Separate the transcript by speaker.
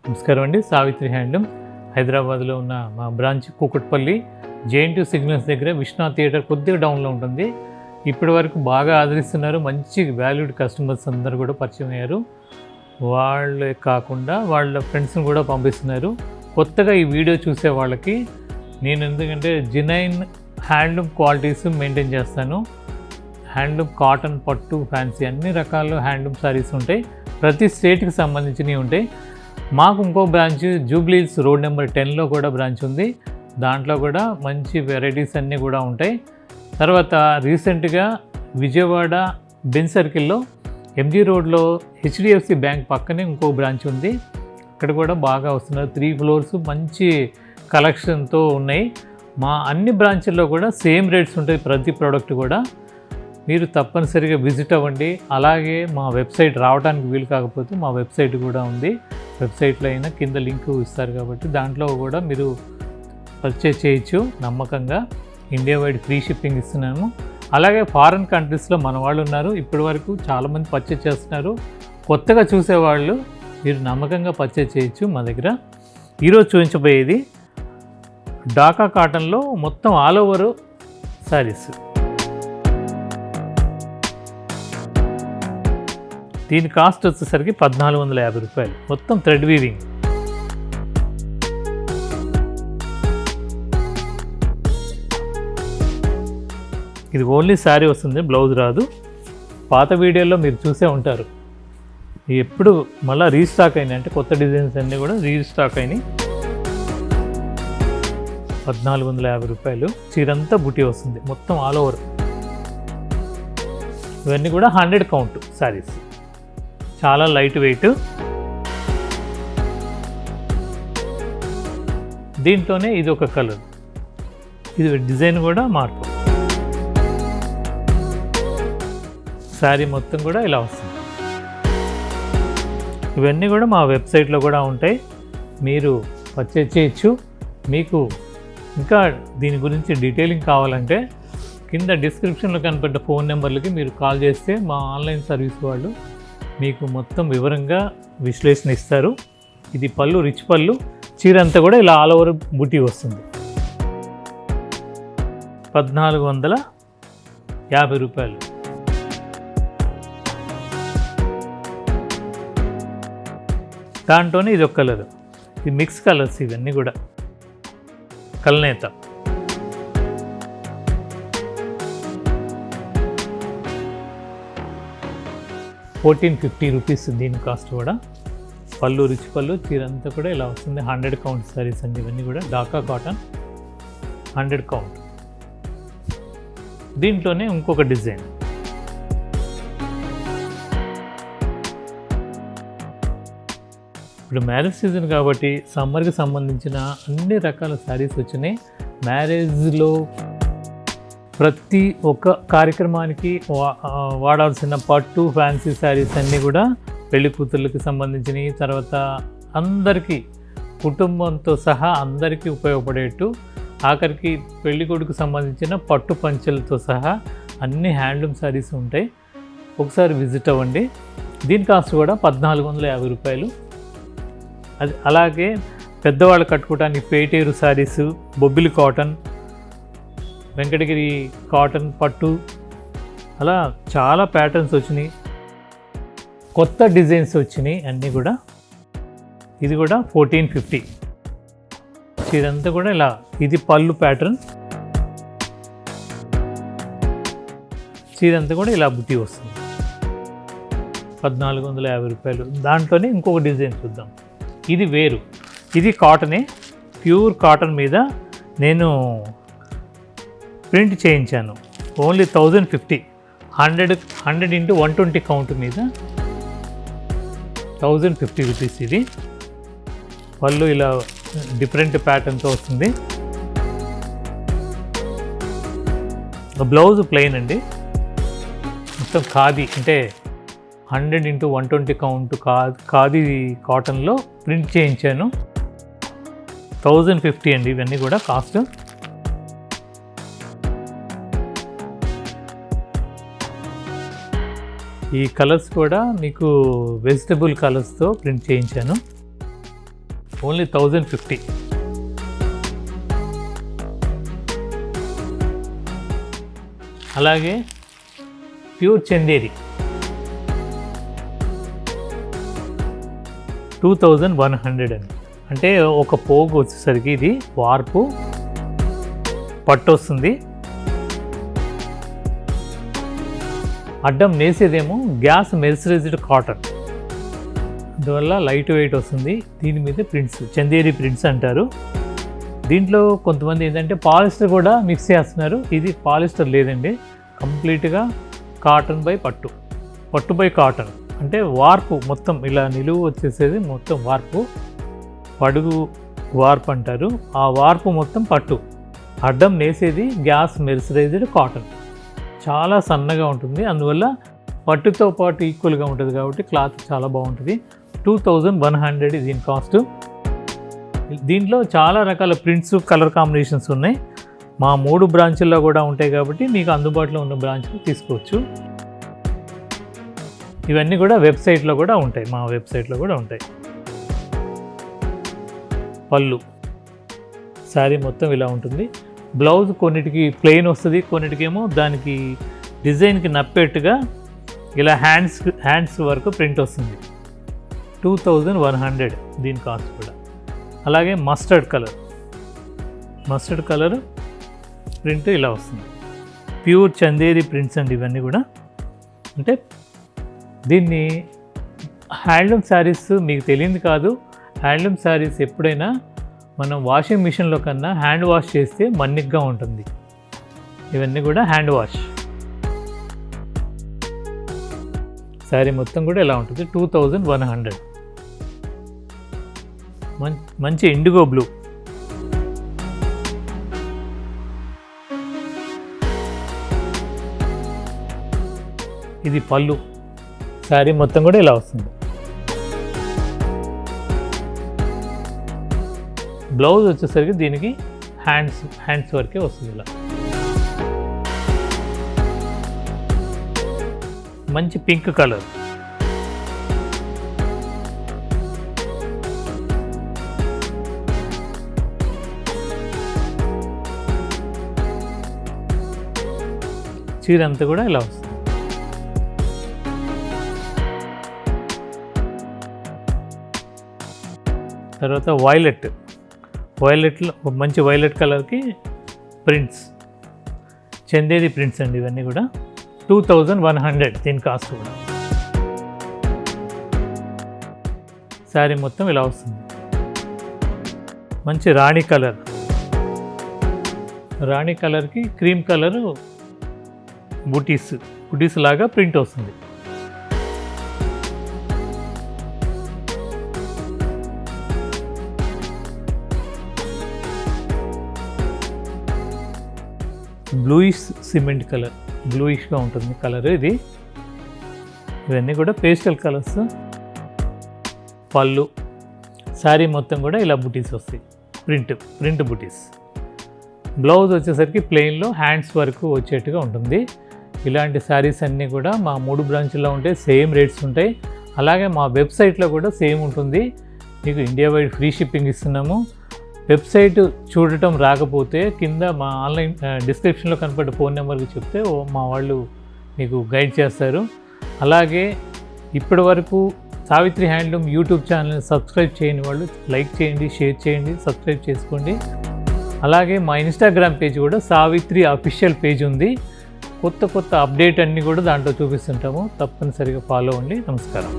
Speaker 1: నమస్కారం అండి. సావిత్రి హ్యాండ్లూమ్ హైదరాబాద్లో ఉన్న మా బ్రాంచ్ కూకట్పల్లి జేఎన్టీ సిగ్నల్స్ దగ్గర విశ్వనాథ్ థియేటర్ కొద్దిగా డౌన్లో ఉంటుంది. ఇప్పటి వరకు బాగా ఆదరిస్తున్నారు. మంచి వాల్యూడ్ కస్టమర్స్ అందరూ కూడా పరిచయం అయ్యారు. వాళ్ళే కాకుండా వాళ్ళ ఫ్రెండ్స్ని కూడా పంపిస్తున్నారు. కొత్తగా ఈ వీడియో చూసే వాళ్ళకి నేను ఎందుకంటే జెన్యూన్ హ్యాండ్లూమ్ క్వాలిటీస్ మెయింటైన్ చేస్తాను. హ్యాండ్లూమ్ కాటన్, పట్టు, ఫ్యాన్సీ అన్ని రకాల హ్యాండ్లూమ్ సారీస్ ఉంటాయి. ప్రతి స్టేట్కి సంబంధించినవి ఉంటాయి. మాకు ఇంకో బ్రాంచ్ జూబ్లీహిల్స్ రోడ్ నెంబర్ 10లో కూడా బ్రాంచ్ ఉంది. దాంట్లో కూడా మంచి వెరైటీస్ అన్నీ కూడా ఉంటాయి. తర్వాత రీసెంట్గా విజయవాడ బెన్ సర్కిల్లో ఎంజీ రోడ్లో హెచ్డిఎఫ్సి బ్యాంక్ పక్కనే ఇంకో బ్రాంచ్ ఉంది. అక్కడ కూడా బాగా వస్తున్నారు. 3 floors మంచి కలెక్షన్తో ఉన్నాయి. మా అన్ని బ్రాంచ్ల్లో కూడా సేమ్ రేట్స్ ఉంటాయి. ప్రతి ప్రోడక్ట్ కూడా మీరు తప్పనిసరిగా విజిట్ అవ్వండి. అలాగే మా వెబ్సైట్ రావడానికి వీలు కాకపోతే మా వెబ్సైట్ కూడా ఉంది. వెబ్సైట్లో అయినా కింద లింక్ ఇస్తారు కాబట్టి దాంట్లో కూడా మీరు పర్చేస్ చేయొచ్చు. నమ్మకంగా ఇండియా వైడ్ ఫ్రీ షిప్పింగ్ ఇస్తున్నాము. అలాగే ఫారిన్ కంట్రీస్లో మన వాళ్ళు ఉన్నారు. ఇప్పటి వరకు చాలామంది పర్చేస్ చేస్తున్నారు. కొత్తగా చూసేవాళ్ళు మీరు నమ్మకంగా పర్చేస్ చేయొచ్చు మా దగ్గర. ఈరోజు చూపించబోయేది ఢాకా కాటన్లో మొత్తం ఆల్ ఓవర్ శారీస్. దీని కాస్ట్ వచ్చేసరికి 1450 రూపాయలు. మొత్తం థ్రెడ్ వీవింగ్. ఇది ఓన్లీ శారీ వస్తుంది, బ్లౌజ్ రాదు. పాత వీడియోలో మీరు చూసే ఉంటారు. ఎప్పుడు మళ్ళీ రీస్టాక్ అయినాయి, అంటే కొత్త డిజైన్స్ అన్నీ కూడా రీస్టాక్ అయినాయి. 1450 రూపాయలు. చీరంతా బుటీ వస్తుంది మొత్తం ఆల్ ఓవర్. ఇవన్నీ కూడా 100 కౌంట్ శారీస్. చాలా లైట్ వెయిట్. దీంట్లోనే ఇది ఒక కలర్. ఇది డిజైన్ కూడా మార్పు. శారీ మొత్తం కూడా ఇలా వస్తుంది. ఇవన్నీ కూడా మా వెబ్సైట్లో కూడా ఉంటాయి. మీరు పర్చేజ్ చేయొచ్చు. మీకు ఇంకా దీని గురించి డీటెయిలింగ్ కావాలంటే కింద డిస్క్రిప్షన్లో కనిపెట్టిన ఫోన్ నెంబర్లకి మీరు కాల్ చేస్తే మా ఆన్లైన్ సర్వీస్ వాళ్ళు మీకు మొత్తం వివరంగా విశ్లేషణ ఇస్తారు. ఇది పళ్ళు, రిచ్ పళ్ళు. చీర అంతా కూడా ఇలా ఆల్ ఓవర్ బుటీ వస్తుంది. 1450 రూపాయలు. దాంట్లోనే ఇది ఒక కలర్. ఇది మిక్స్ కలర్స్. ఇవన్నీ కూడా కల్నేత. ₹1450 దీని కాస్ట్ కూడా. పళ్ళు, రిచ్ పళ్ళు. చీరంతా కూడా ఇలా వస్తుంది. 100 కౌంట్ సారీస్ అండి ఇవన్నీ కూడా. Dhaka cotton 100 count. దీంట్లోనే ఇంకొక డిజైన్. ఇప్పుడు మ్యారేజ్ సీజన్ కాబట్టి సమ్మర్కి సంబంధించిన అన్ని రకాల శారీస్ వచ్చినాయి. మ్యారేజ్లో ప్రతి ఒక్క కార్యక్రమానికి వాడాల్సిన పట్టు, ఫ్యాన్సీ శారీస్ అన్నీ కూడా పెళ్లి కూతుర్లకి సంబంధించినవి. తర్వాత అందరికీ కుటుంబంతో సహా అందరికీ ఉపయోగపడేట్టు, ఆఖరికి పెళ్లి కొడుకు సంబంధించిన పట్టు పంచెలతో సహా అన్ని హ్యాండ్లూమ్ శారీస్ ఉంటాయి. ఒకసారి విజిట్ అవ్వండి. దీని కాస్ట్ కూడా 1450 రూపాయలు. అది అలాగే పెద్దవాళ్ళు కట్టుకోవడానికి పేటేరు శారీస్, బొబ్బిలి కాటన్, వెంకటగిరి కాటన్, పట్టు, అలా చాలా ప్యాటర్న్స్ వచ్చినాయి. కొత్త డిజైన్స్ వచ్చినాయి అన్నీ కూడా. ఇది కూడా 1450. ఇదంతా కూడా ఇలా. ఇది పళ్ళు ప్యాటర్న్. ఇదంతా కూడా ఇలా బుట్టి వస్తుంది. 1450 రూపాయలు. దాంట్లోనే ఇంకొక డిజైన్ చూద్దాం. ఇది వేరు. ఇది కాటనే, ప్యూర్ కాటన్ మీద నేను ప్రింట్ చేయించాను. ఓన్లీ 1050. 100 x 120 కౌంట్ మీద 1050 రూపీస్. ఇది పళ్ళు ఇలా డిఫరెంట్ ప్యాటర్న్తో వస్తుంది. బ్లౌజ్ ప్లెయిన్ అండి. మొత్తం ఖాదీ, అంటే 100 x 120 కౌంట్ ఖాదీ కాటన్లో ప్రింట్ చేయించాను. 1050 అండి ఇవన్నీ కూడా కాస్ట్. ఈ కలర్స్ కూడా మీకు వెజిటబుల్ కలర్స్తో ప్రింట్ చేయించాను. ఓన్లీ 1050. అలాగే ప్యూర్ చందేరి 2100 అండి. అంటే ఒక పోగు వచ్చేసరికి ఇది వార్పు పట్టు వస్తుంది. అడ్డం నేసేదేమో గ్యాస్ మెర్సరైజ్డ్ కాటన్, అందువల్ల లైట్ వెయిట్ వస్తుంది. దీని మీద ప్రింట్స్ చందేరి ప్రింట్స్ అంటారు. దీంట్లో కొంతమంది ఏంటంటే పాలిస్టర్ కూడా మిక్స్ చేస్తున్నారు. ఇది పాలిస్టర్ లేదండి, కంప్లీట్గా కాటన్ బై పట్టు, పట్టు బై కాటన్. అంటే వార్పు మొత్తం ఇలా నిలువు వచ్చేసేది మొత్తం వార్పు, పడుగు వార్పు అంటారు. ఆ వార్పు మొత్తం పట్టు, అడ్డం నేసేది గ్యాస్ మెర్సరైజ్డ్ కాటన్. చాలా సన్నగా ఉంటుంది, అందువల్ల పట్టుతో పాటు ఈక్వల్గా ఉంటుంది కాబట్టి క్లాత్ చాలా బాగుంటుంది. 2100 దీని కాస్ట్. దీంట్లో చాలా రకాల ప్రింట్స్, కలర్ కాంబినేషన్స్ ఉన్నాయి. మా 3 బ్రాంచుల్లో కూడా ఉంటాయి కాబట్టి మీకు అందుబాటులో ఉన్న బ్రాంచ్లు తీసుకోవచ్చు. ఇవన్నీ కూడా వెబ్సైట్లో కూడా ఉంటాయి, మా వెబ్సైట్లో కూడా ఉంటాయి. పళ్ళు శారీ మొత్తం ఇలా ఉంటుంది. బ్లౌజ్ కొన్నిటికి ప్లెయిన్ వస్తుంది, కొన్నిటికేమో దానికి డిజైన్కి నప్పేట్టుగా ఇలా హ్యాండ్స్ వరకు ప్రింట్ వస్తుంది. 2100 దీని కాస్ట్ కూడా. అలాగే మస్టర్డ్ కలర్ ప్రింట్ ఇలా వస్తుంది. ప్యూర్ చందేరి ప్రింట్స్ అండి ఇవన్నీ కూడా. అంటే దీన్ని హ్యాండ్లూమ్ శారీస్ మీకు తెలియదు కాదు. హ్యాండ్లూమ్ శారీస్ ఎప్పుడైనా మనం వాషింగ్ మిషన్లో కన్నా హ్యాండ్ వాష్ చేస్తే మన్నిగ్గా ఉంటుంది. ఇవన్నీ కూడా హ్యాండ్ వాష్. శారీ మొత్తం కూడా ఇలా ఉంటుంది. 2100. మంచి ఇండిగో బ్లూ, ఇది పళ్ళు. శారీ మొత్తం కూడా ఇలా వస్తుంది. బ్లౌజ్ వచ్చేసరికి దీనికి హ్యాండ్స్ వరకే వస్తుంది ఇలా. మంచి పింక్ కలర్, చీర అంతా కూడా ఇలా వస్తుంది. తర్వాత వైలెట్లో మంచి వైలెట్ కలర్కి ప్రింట్స్, చందేరి ప్రింట్స్ అండి ఇవన్నీ కూడా. 2100 దీని కాస్ట్ కూడా. శారీ మొత్తం ఇలా వస్తుంది. మంచి రాణి కలర్కి క్రీమ్ కలరు బుటీస్ లాగా ప్రింట్ వస్తుంది. బ్లూయిష్ సిమెంట్ కలర్, బ్లూయిష్గా ఉంటుంది కలర్ ఇది. ఇవన్నీ కూడా పేస్టల్ కలర్స్. పళ్ళు, శారీ మొత్తం కూడా ఇలా బుటీస్ వస్తాయి, ప్రింట్ బుటీస్. బ్లౌజ్ వచ్చేసరికి ప్లెయిన్లో హ్యాండ్స్ వరకు వచ్చేట్టుగా ఉంటుంది. ఇలాంటి శారీస్ అన్నీ కూడా మా 3 బ్రాంచుల్లో ఉంటాయి. సేమ్ రేట్స్ ఉంటాయి. అలాగే మా వెబ్సైట్లో కూడా సేమ్ ఉంటుంది. మీకు ఇండియా వైడ్ ఫ్రీ షిప్పింగ్ ఇస్తున్నాము. వెబ్సైట్ చూడటం రాకపోతే కింద మా ఆన్లైన్ డిస్క్రిప్షన్లో కనపడే ఫోన్ నెంబర్కి చెప్తే మా వాళ్ళు మీకు గైడ్ చేస్తారు. అలాగే ఇప్పటి వరకు సావిత్రి హ్యాండ్లూమ్ యూట్యూబ్ ఛానల్ని సబ్స్క్రైబ్ చేయని వాళ్ళు లైక్ చేయండి, షేర్ చేయండి, సబ్స్క్రైబ్ చేసుకోండి. అలాగే మా ఇన్స్టాగ్రామ్ పేజ్ కూడా సావిత్రి అఫీషియల్ పేజ్ ఉంది. కొత్త అప్డేట్ అన్నీ కూడా దాంట్లో చూపిస్తుంటాము. తప్పనిసరిగా ఫాలో అవ్వండి. నమస్కారం.